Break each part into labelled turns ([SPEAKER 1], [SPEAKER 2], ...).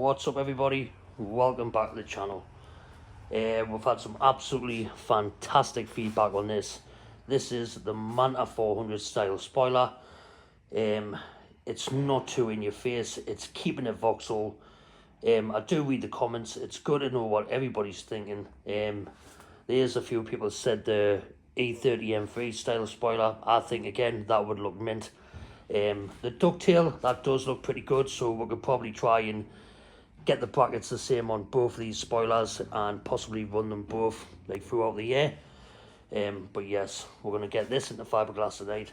[SPEAKER 1] What's up everybody, welcome back to the channel. We've had some absolutely fantastic feedback on this. This is the Manta 400 style spoiler. It's not too in your face, it's keeping it voxel. I do read the comments, it's good to know what everybody's thinking. There's a few people said the E30M3 style spoiler. I think again that would look mint. The ducktail, that does look pretty good, so we could probably try and get the brackets the same on both of these spoilers and possibly run them both like throughout the year. But yes, we're going to get this into fiberglass tonight,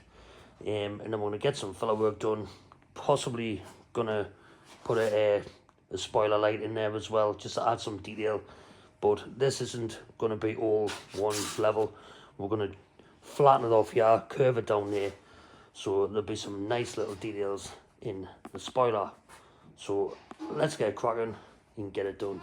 [SPEAKER 1] and then we're going to get some filler work done. Possibly going to put a spoiler light in there as well, just to add some detail. But this isn't going to be all one level. We're going to flatten it off here, curve it down there, so there'll be some nice little details in the spoiler. So let's get cracking and get it done.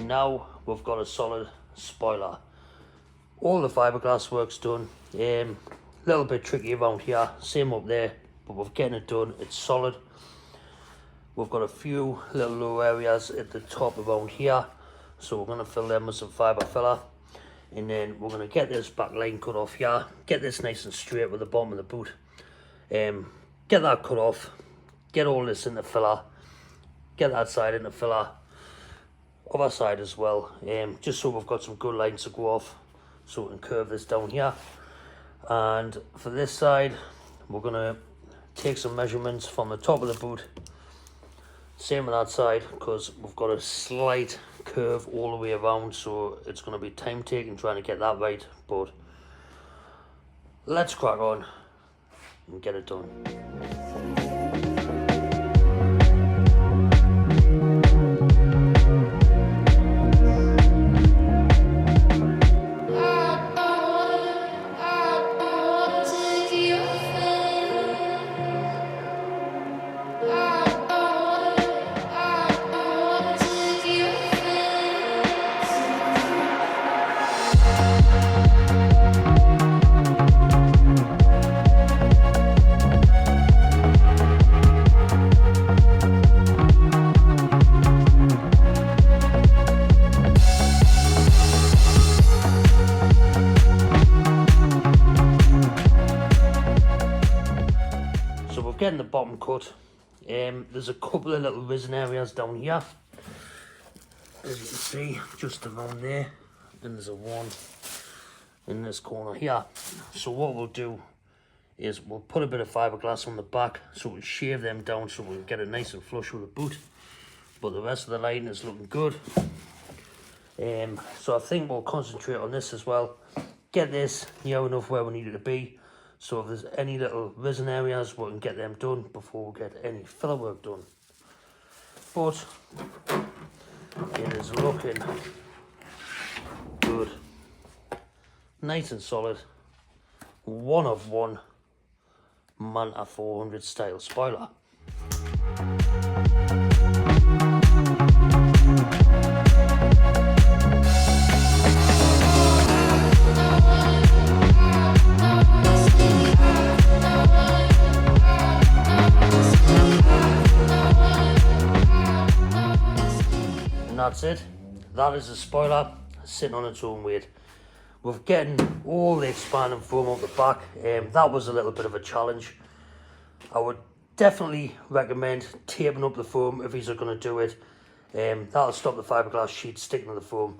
[SPEAKER 1] Now we've got a solid spoiler. All the fiberglass work's done. Little bit tricky around here, same up there, but we're getting it done. It's solid. We've got a few little low areas at the top around here, so we're going to fill them with some fiber filler, and then we're going to get this back line cut off here, get this nice and straight with the bottom of the boot, get that cut off, get all this into filler, get that side into filler, other side as well, just so we've got some good lines to go off, so we can curve this down here. And for this side, we're going to take some measurements from the top of the boot, same on that side, because we've got a slight curve all the way around, so it's going to be time taking trying to get that right. But let's crack on and get it done. Getting the bottom cut. There's a couple of little risen areas down here, as you can see, just around there, and there's a one in this corner here. So what we'll do is we'll put a bit of fiberglass on the back, so we'll shave them down so we'll get it nice and flush with the boot. But the rest of the line is looking good. So I think we'll concentrate on this as well, get this near enough where we need it to be. So if there's any little risen areas, we can get them done before we get any filler work done. But it is looking good. Nice and solid. One of one Manta 400 style spoiler. That's it. That is the spoiler sitting on its own weight. We're getting all the expanding foam out the back. That was a little bit of a challenge. I would definitely recommend taping up the foam if you're going to do it. That'll stop the fiberglass sheet sticking to the foam.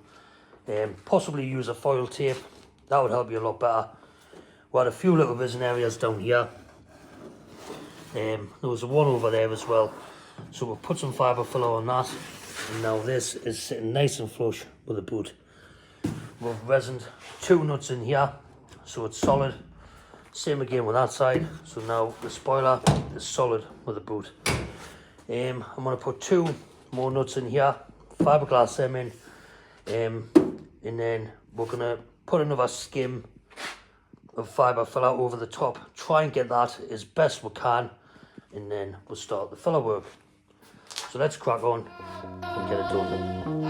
[SPEAKER 1] Possibly use a foil tape. That would help you a lot better. We had a few little risen areas down here. There was one over there as well, so we'll put some fibre filler on that, and now this is sitting nice and flush with the boot. We've resined 2 nuts in here, so it's solid. Same again with that side, so now the spoiler is solid with the boot. I'm going to put 2 more nuts in here, fiberglass them in, and then we're going to put another skim of fibre filler over the top, try and get that as best we can, and then we'll start the filler work. So let's crack on and get it done.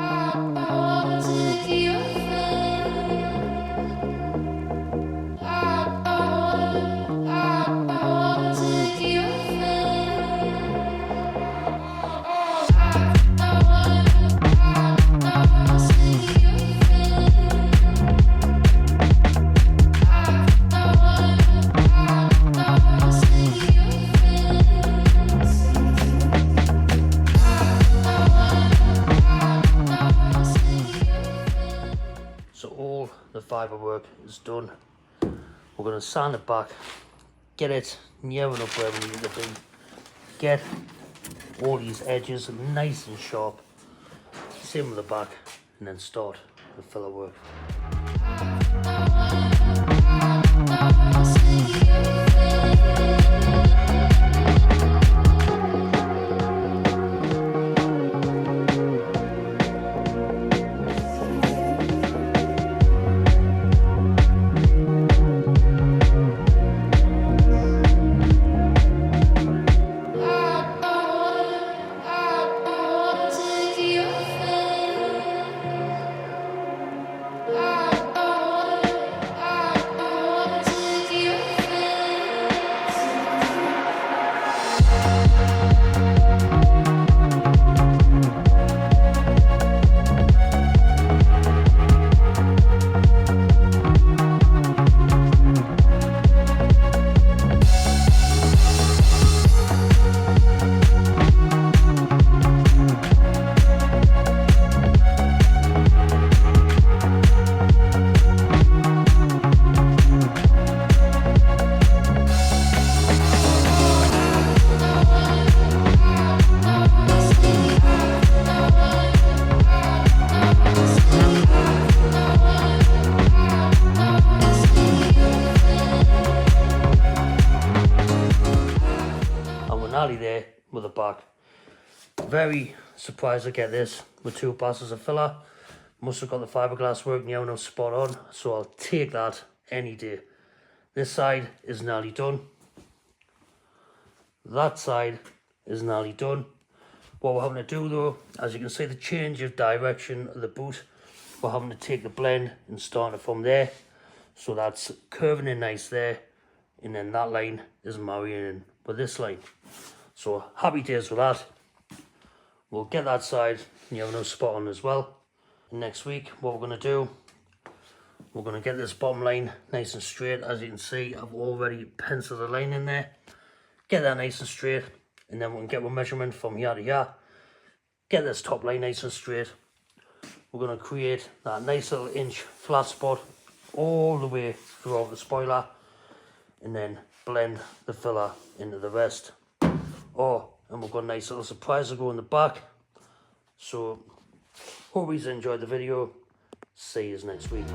[SPEAKER 1] The fibre work is done. We're going to sand it back, get it near enough where we need it to be, get all these edges nice and sharp, same with the back, and then start the filler work. There with the back. Very surprised to get this with 2 passes of filler. Must have got the fiberglass working now spot on, so I'll take that any day. This side is nearly done. That side is nearly done. What we're having to do though, as you can see the change of direction of the boot, we're having to take the blend and start it from there. So that's curving in nice there, and then that line is marrying in with this line. So happy days with that. We'll get that side spot on as well. And next week what we're going to do, we're going to get this bottom line nice and straight. As you can see, I've already penciled a line in there. Get that nice and straight, and then we can get our measurement from here to here. Get this top line nice and straight. We're going to create that nice little inch flat spot all the way throughout the spoiler, and then blend the filler into the rest. And we've got a nice little surprise to go in the back. So hope you enjoyed the video. See you next week.